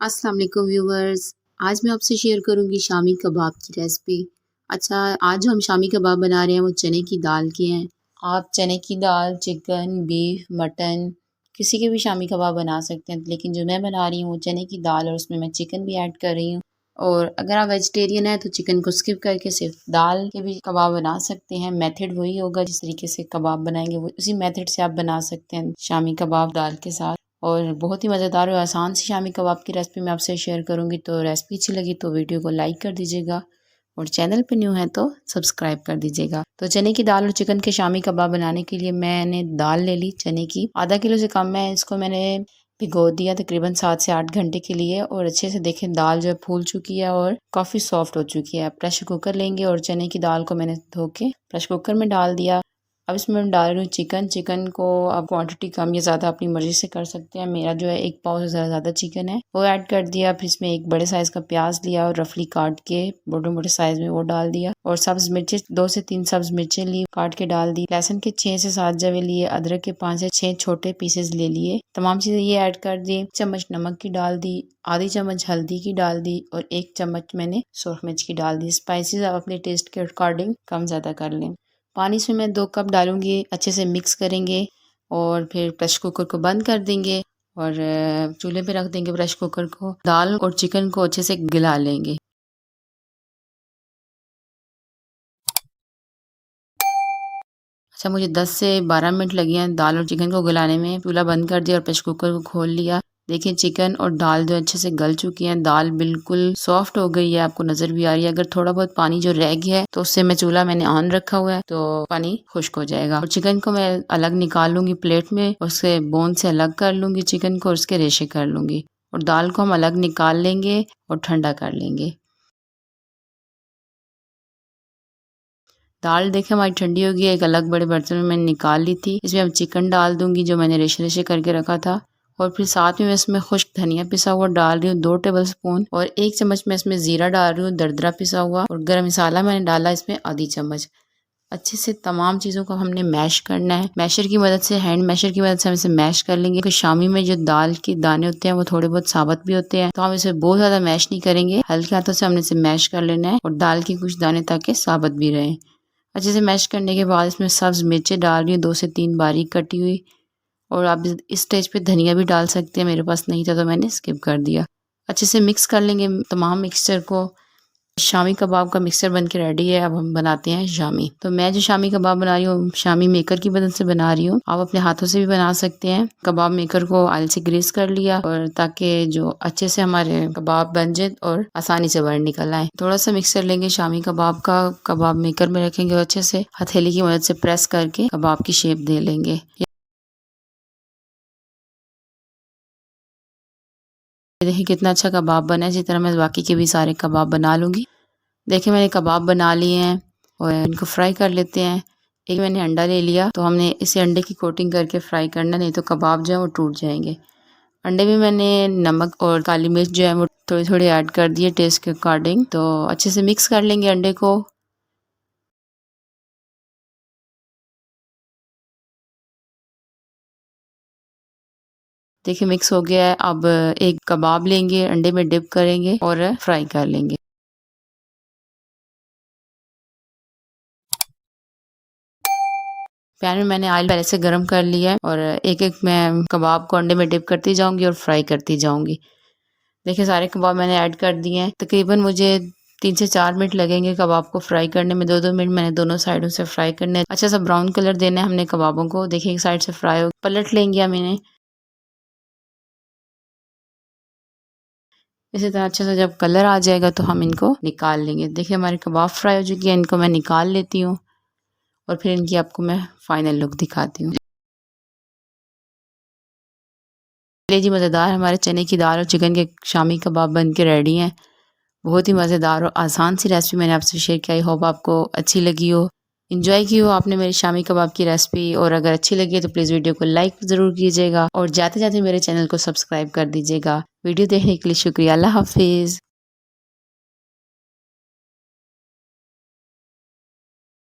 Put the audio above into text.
अस्सलाम वालेकुम व्यूवर्स। आज मैं आपसे शेयर करूंगी शामी कबाब की रेसिपी। अच्छा, आज जो हम शामी कबाब बना रहे हैं वो चने की दाल के हैं। आप चने की दाल, चिकन, बीफ, मटन किसी के भी शामी कबाब बना सकते हैं, लेकिन जो मैं बना रही हूँ वो चने की दाल और उसमें मैं चिकन भी ऐड कर रही हूँ। और अगर आप वेजिटेरियन हैं तो चिकन को स्किप करके सिर्फ दाल के भी कबाब बना सकते हैं। मेथड वही होगा, जिस तरीके से कबाब बनाएंगे वो उसी मेथड से आप बना सकते हैं शामी कबाब दाल के साथ। और बहुत ही मज़ेदार और आसान सी शामी कबाब की रेसिपी मैं आपसे शेयर करूंगी। तो रेसिपी अच्छी लगी तो वीडियो को लाइक कर दीजिएगा और चैनल पे न्यू है तो सब्सक्राइब कर दीजिएगा। तो चने की दाल और चिकन के शामी कबाब बनाने के लिए मैंने दाल ले ली चने की, आधा किलो से कम है। इसको मैंने भिगो दिया तकरीबन 7 से 8 घंटे के लिए और अच्छे से देखें दाल जो है फूल चुकी है और काफ़ी सॉफ्ट हो चुकी है। प्रेशर कुकर लेंगे और चने की दाल को मैंने धो के प्रेशर कुकर में डाल दिया। अब इसमें मैं डाल रही हूँ चिकन। चिकन को आप क्वांटिटी कम या ज़्यादा अपनी मर्ज़ी से कर सकते हैं। मेरा जो है 1 पाव से ज़्यादा चिकन है, वो ऐड कर दिया। फिर इसमें एक बड़े साइज़ का प्याज लिया और रफली काट के मोटे मोटे साइज़ में वो डाल दिया। और सब्ज़ मिर्चें 2 से 3 सब्ज़ मिर्चें ली, काट के डाल दी। लहसुन के 6 से 7 जवे लिए, अदरक के 5 से 6 छोटे पीसेस ले लिए। तमाम चीज़ें ये ऐड कर दी। 1 चम्मच नमक की डाल दी, आधी चम्मच हल्दी की डाल दी और 1 चम्मच मैंने सूरख मिर्च की डाल दी। स्पाइसेस आप अपने टेस्ट के अकॉर्डिंग कम ज़्यादा कर लें। पानी इसमें मैं 2 कप डालूंगी, अच्छे से मिक्स करेंगे और फिर प्रेशर कुकर को बंद कर देंगे और चूल्हे पे रख देंगे प्रेशर कुकर को। दाल और चिकन को अच्छे से गला लेंगे। अच्छा, मुझे 10 से 12 मिनट लगे हैं दाल और चिकन को गलाने में। चूल्हा बंद कर दिया और प्रेशर कुकर को खोल लिया। देखिए चिकन और दाल जो अच्छे से गल चुकी हैं, दाल बिल्कुल सॉफ्ट हो गई है, आपको नजर भी आ रही है। अगर थोड़ा बहुत पानी जो रह गया है तो उससे मैं चूल्हा मैंने ऑन रखा हुआ है तो पानी खुश्क हो जाएगा। और चिकन को मैं अलग निकाल लूंगी प्लेट में, उसके बोन से अलग कर लूंगी चिकन को और उसके रेशे कर लूंगी। और दाल को हम अलग निकाल लेंगे और ठंडा कर लेंगे। दाल देखे हमारी ठंडी होगी, एक अलग बड़े बर्तन में मैंने निकाल ली थी। इसमें अब चिकन डाल दूंगी जो मैंने रेशे रेशे करके रखा था। और फिर साथ में मैं इसमें खुश्क धनिया पिसा हुआ डाल रही हूँ 2 टेबल स्पून और 1 चम्मच मैं इसमें जीरा डाल रही हूँ दरदरा पिसा हुआ। और गरम मसाला मैंने डाला इसमें आधी चम्मच। अच्छे से तमाम चीज़ों को हमने मैश करना है। मैशर की मदद से, हैंड मैशर की मदद से हम इसे मैश कर लेंगे। क्योंकि शामी में जो दाल के दाने होते हैं वो थोड़े बहुत साबुत भी होते हैं, तो हम इसे बहुत ज़्यादा मैश नहीं करेंगे, हल्के हाथों से हमने इसे मैश कर लेना है और दाल के कुछ दाने ताकि साबुत भी रहें। अच्छे से मैश करने के बाद इसमें सब्ज़ मिर्चें डाल रही हूँ 2 से 3 बारीक कटी हुई। और आप इस स्टेज पे धनिया भी डाल सकते हैं, मेरे पास नहीं था तो मैंने स्किप कर दिया। अच्छे से मिक्स कर लेंगे तमाम मिक्सचर को। शामी कबाब का मिक्सचर बन के रेडी है। अब हम बनाते हैं शामी। तो मैं जो शामी कबाब बना रही हूँ शामी मेकर की मदद से बना रही हूँ। आप अपने हाथों से भी बना सकते हैं। कबाब मेकर को ऑयल से ग्रीस कर लिया और ताकि जो अच्छे से हमारे कबाब बन जाए और आसानी से बाहर निकल आए। थोड़ा सा मिक्सचर लेंगे शामी कबाब का, कबाब मेकर में रखेंगे और अच्छे से हथेली की मदद से प्रेस करके कबाब की शेप दे लेंगे। देखिए कितना अच्छा कबाब बना है। इसी तरह मैं बाकी के भी सारे कबाब बना लूंगी। देखिए मैंने कबाब बना लिए हैं और इनको फ्राई कर लेते हैं। एक मैंने अंडा ले लिया, तो हमने इसे अंडे की कोटिंग करके फ्राई करना, नहीं तो कबाब जो है वो टूट जाएंगे। अंडे में मैंने नमक और काली मिर्च जो है वो थोड़ी थोड़ी ऐड कर दिए टेस्ट के अकॉर्डिंग। तो अच्छे से मिक्स कर लेंगे अंडे को। देखिए मिक्स हो गया है। अब एक कबाब लेंगे, अंडे में डिप करेंगे और फ्राई कर लेंगे। पैन में मैंने ऑयल पहले से गर्म कर लिया है और एक एक मैं कबाब को अंडे में डिप करती जाऊंगी और फ्राई करती जाऊंगी। देखिए सारे कबाब मैंने ऐड कर दिए हैं। तकरीबन मुझे 3 से 4 मिनट लगेंगे कबाब को फ्राई करने में। 2-2 मिनट मैंने दोनों साइडों से फ्राई करने हैं। अच्छा सा ब्राउन कलर देना है हमने कबाबों को। देखिए एक साइड से फ्राई हो, पलट लेंगे हम इन्हें। इसी तरह अच्छा सा जब कलर आ जाएगा तो हम इनको निकाल लेंगे। देखिए हमारे कबाब फ्राई हो चुकी है, इनको मैं निकाल लेती हूँ और फिर इनकी आपको मैं फाइनल लुक दिखाती हूँ। चलिए जी, मज़ेदार हमारे चने की दाल और चिकन के शामी कबाब बन के रेडी हैं। बहुत ही मज़ेदार और आसान सी रेसिपी मैंने आपसे शेयर की। आई होप आपको अच्छी लगी हो, इंजॉय की हो आपने मेरी शामी कबाब की रेसिपी। और अगर अच्छी लगी है तो प्लीज़ वीडियो को लाइक ज़रूर कीजिएगा और जाते जाते मेरे चैनल को सब्सक्राइब कर दीजिएगा। वीडियो देखने के लिए शुक्रिया। अल्लाह हाफिज़।